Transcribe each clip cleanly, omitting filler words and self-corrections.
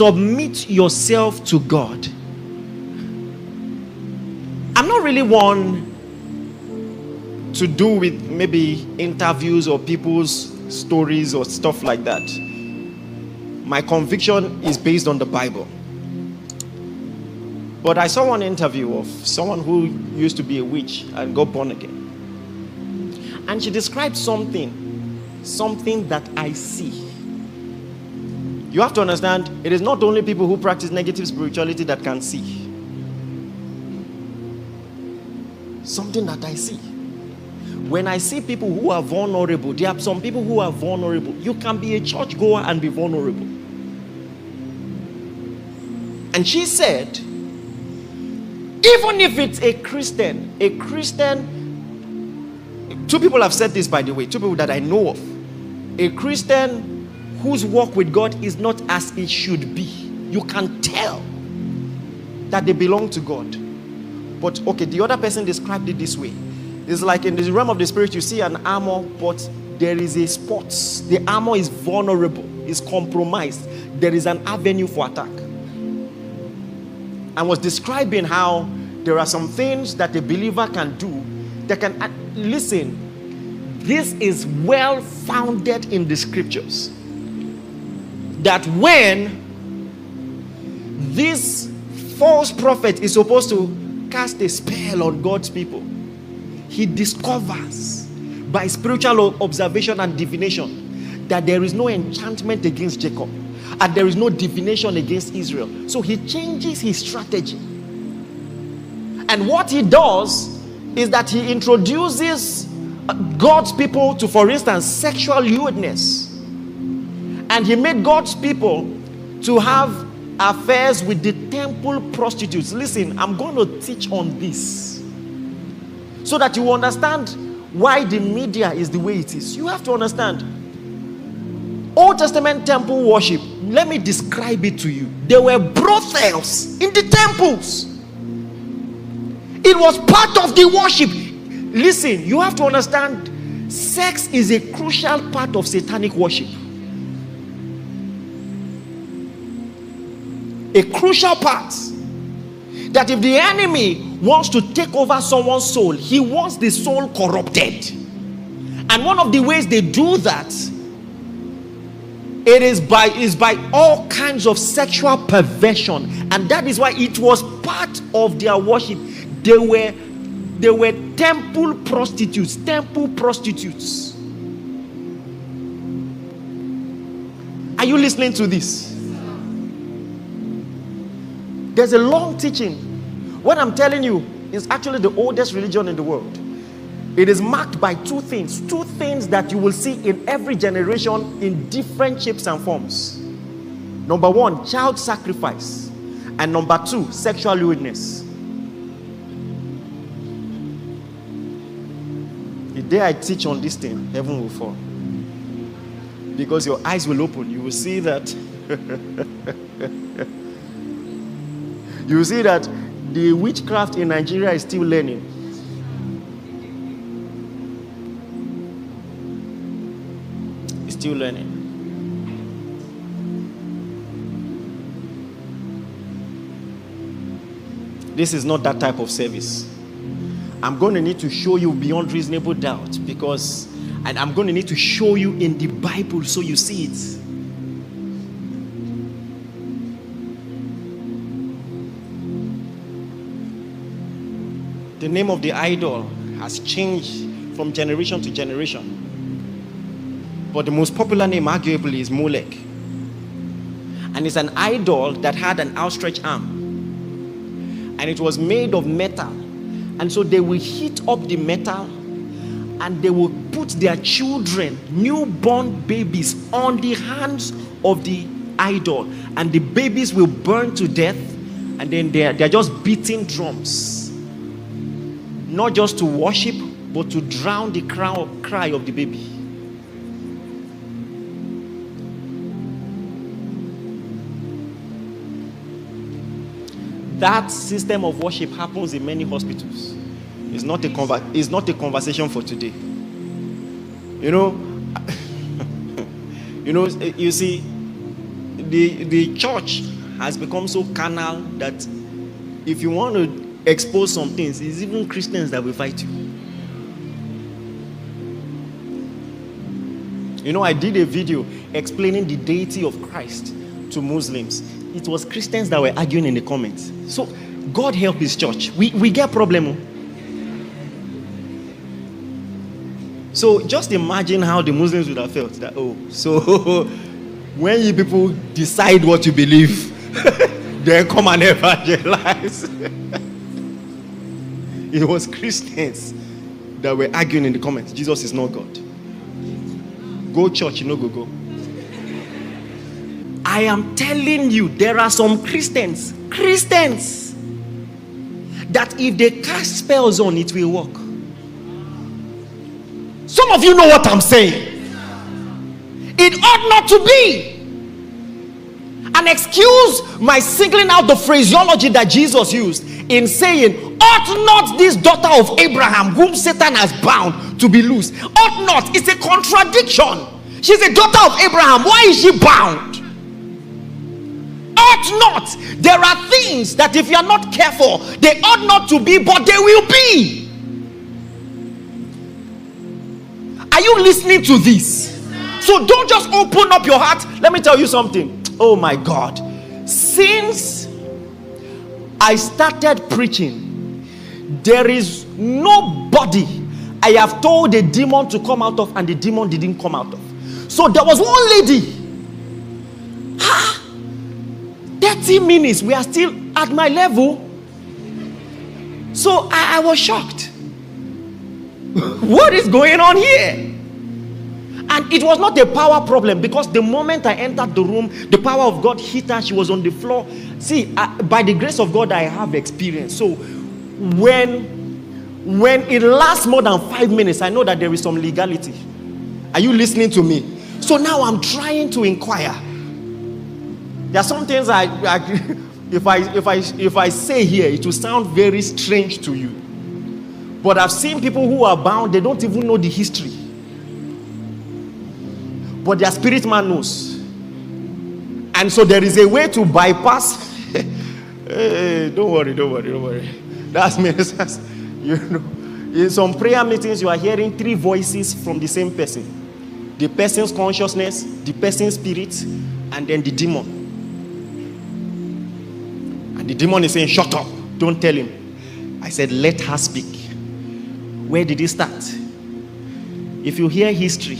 submit yourself to God. I'm not really one to do with maybe interviews or people's stories or stuff like that. My conviction is based on the Bible. But I saw one interview of someone who used to be a witch and got born again. And she described something that I see. You have to understand, it is not only people who practice negative spirituality that can see. Something that I see. When I see people who are vulnerable, there are some people who are vulnerable. You can be a church goer and be vulnerable. And she said, even if it's a Christian, two people have said this, by the way, two people that I know of. A Christian whose walk with God is not as it should be. You can tell that they belong to God. But okay, the other person described it this way. It's like in the realm of the spirit, you see an armor, but there is a spot. The armor is vulnerable, is compromised. There is an avenue for attack. And was describing how there are some things that a believer can do that can, listen, this is well founded in the scriptures. That when this false prophet is supposed to cast a spell on God's people, he discovers by spiritual observation and divination that there is no enchantment against Jacob and there is no divination against Israel. So he changes his strategy. And what he does is that he introduces God's people to, for instance, sexual lewdness. And he made God's people to have affairs with the temple prostitutes. Listen, I'm going to teach on this so that you understand why the media is the way it is. You have to understand. Old Testament temple worship, let me describe it to you. There were brothels in the temples. It was part of the worship. Listen, you have to understand, sex is a crucial part of satanic worship. A crucial part. That if the enemy wants to take over someone's soul, he wants the soul corrupted. And one of the ways they do that, it is by all kinds of sexual perversion. And that is why it was part of their worship. They were temple prostitutes. Temple prostitutes. Are you listening to this? There's a long teaching. What I'm telling you is actually the oldest religion in the world. It is marked by two things that you will see in every generation in different shapes and forms. Number one, child sacrifice. And number two, sexual lewdness. The day I teach on this thing, heaven will fall. Because your eyes will open. You will see that you will see that the witchcraft in Nigeria is still learning. It's still learning. This is not that type of service. I'm going to need to show you beyond reasonable doubt, because and I'm going to need to show you in the Bible so you see it. The name of the idol has changed from generation to generation. But the most popular name, arguably, is Molech. And it's an idol that had an outstretched arm. And it was made of metal. And so they will heat up the metal and they will put their children, newborn babies, on the hands of the idol. And the babies will burn to death. And then they're just beating drums. Not just to worship, but to drown the cry of the baby. That system of worship happens in many hospitals. It's not a conversation for today. You see, the church has become so carnal that if you want to expose some things, it's even Christians that will fight you. You know, I did a video explaining the deity of Christ to Muslims. It was Christians that were arguing in the comments. So, God help his church. We get problem. So, just imagine how the Muslims would have felt that, oh, so when you people decide what you believe, then come and evangelize. It was Christians that were arguing in the comments. Jesus is not God. Go church, you know, go. I am telling you, there are some Christians, that if they cast spells on, it will work. Some of you know what I'm saying. It ought not to be. And excuse my singling out the phraseology that Jesus used in saying, ought not this daughter of Abraham, whom Satan has bound, to be loose? Ought not. It's a contradiction. She's a daughter of Abraham. Why is she bound? Ought not. There are things that if you are not careful, they ought not to be, but they will be. Are you listening to this? So don't just open up your heart. Let me tell you something. Oh my God. Since I started preaching, there is nobody I have told a demon to come out of and the demon didn't come out of. So there was one lady. 30 minutes, we are still at my level. So I was shocked. What is going on here? And it was not a power problem, because the moment I entered the room, the power of God hit her. She was on the floor. See, by the grace of God, I have experience. So when it lasts more than 5 minutes, I know that there is some legality. Are you listening to me? So now I'm trying to inquire. There are some things if I say here, it will sound very strange to you. But I've seen people who are bound, they don't even know the history. But their spirit man knows. And so there is a way to bypass. Hey, don't worry. That's me. You know, in some prayer meetings, you are hearing 3 voices from the same person. The person's consciousness, the person's spirit, and then the demon. And the demon is saying, shut up, don't tell him. I said, let her speak. Where did it start? If you hear history,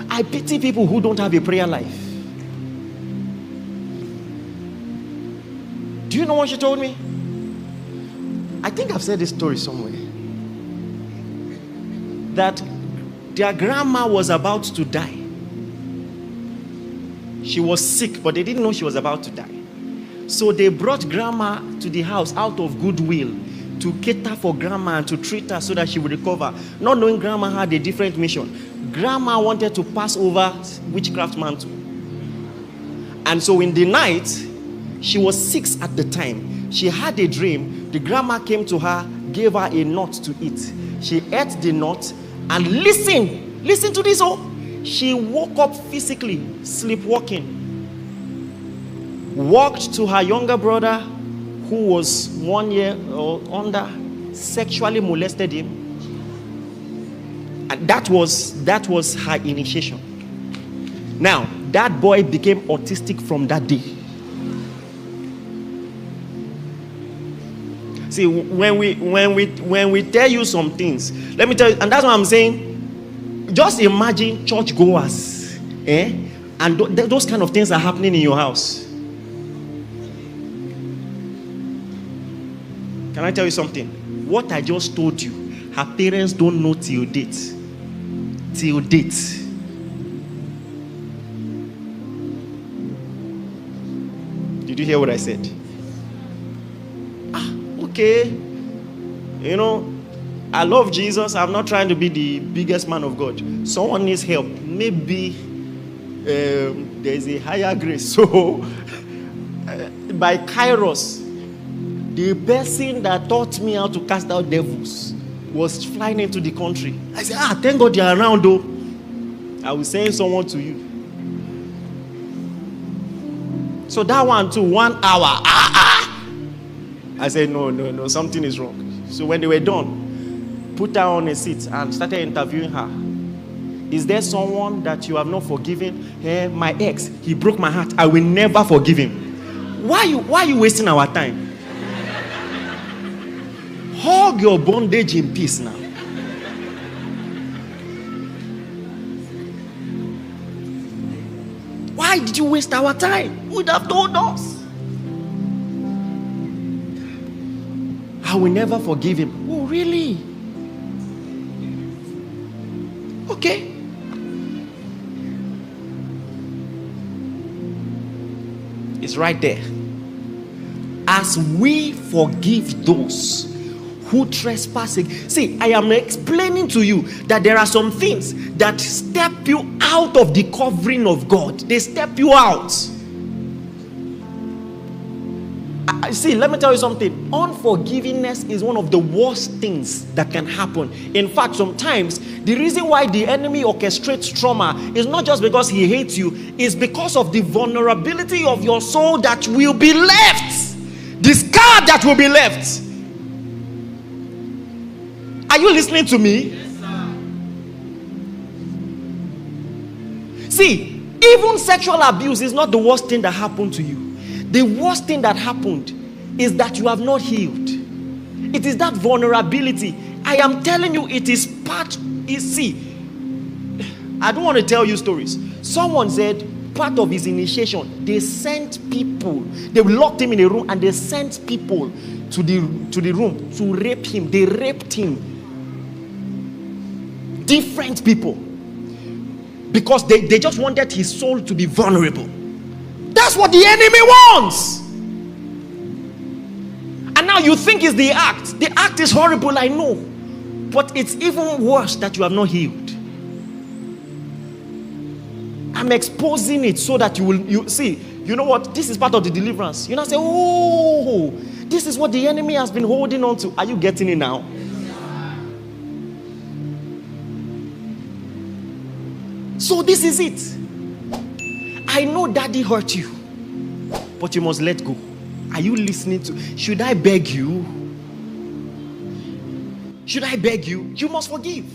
I pity people who don't have a prayer life. Do you know what she told me? I think I've said this story somewhere. That their grandma was about to die. She was sick, but they didn't know she was about to die. So they brought grandma to the house out of goodwill to cater for grandma and to treat her so that she would recover. Not knowing grandma had a different mission. Grandma wanted to pass over witchcraft mantle. And so in the night, she was 6 at the time. She had a dream. The grandma came to her, gave her a nut to eat. She ate the nut and listen to this. Oh, she woke up physically, sleepwalking. Walked to her younger brother, who was 1 year or under, sexually molested him. And that was her initiation. Now, that boy became autistic from that day. See, when we tell you some things, let me tell you, and that's what I'm saying. Just imagine churchgoers, and those kind of things are happening in your house. Can I tell you something? What I just told you, her parents don't know till date. Till date. Did you hear what I said? Okay. You know, I love Jesus. I'm not trying to be the biggest man of God. Someone needs help. Maybe there's a higher grace. So, by Kairos, the person that taught me how to cast out devils was flying into the country. I said, thank God you're around, though. I will send someone to you. So that one too, 1 hour. I said, no, something is wrong. So when they were done, put her on a seat and started interviewing her. Is there someone that you have not forgiven? My ex, he broke my heart. I will never forgive him. Why are you wasting our time? Hug your bondage in peace now. Why did you waste our time? You would have told us. I will never forgive him. Oh, really? Okay. It's right there. As we forgive those who trespass against. See, I am explaining to you that there are some things that step you out of the covering of God. They step you out. See, let me tell you something. Unforgiveness is one of the worst things that can happen. In fact, sometimes the reason why the enemy orchestrates trauma is not just because he hates you, it's because of the vulnerability of your soul that will be left. The scar that will be left. Are you listening to me? Yes, sir. See, even sexual abuse is not the worst thing that happened to you. The worst thing that happened is that you have not healed. It is that vulnerability. I am telling you, it is part. See, I don't want to tell you stories. Someone said part of his initiation, they sent people. They locked him in a room and they sent people to the room to rape him. They raped him. Different people. Because they just wanted his soul to be vulnerable. That's what the enemy wants. And now you think it's the act. The act is horrible, I know. But it's even worse that you have not healed. I'm exposing it so that you see, you know what? This is part of the deliverance. You now say, oh, this is what the enemy has been holding on to. Are you getting it now? So this is it. I know daddy hurt you, but you must let go. Are you listening to? Should I beg you? Should I beg you? You must forgive.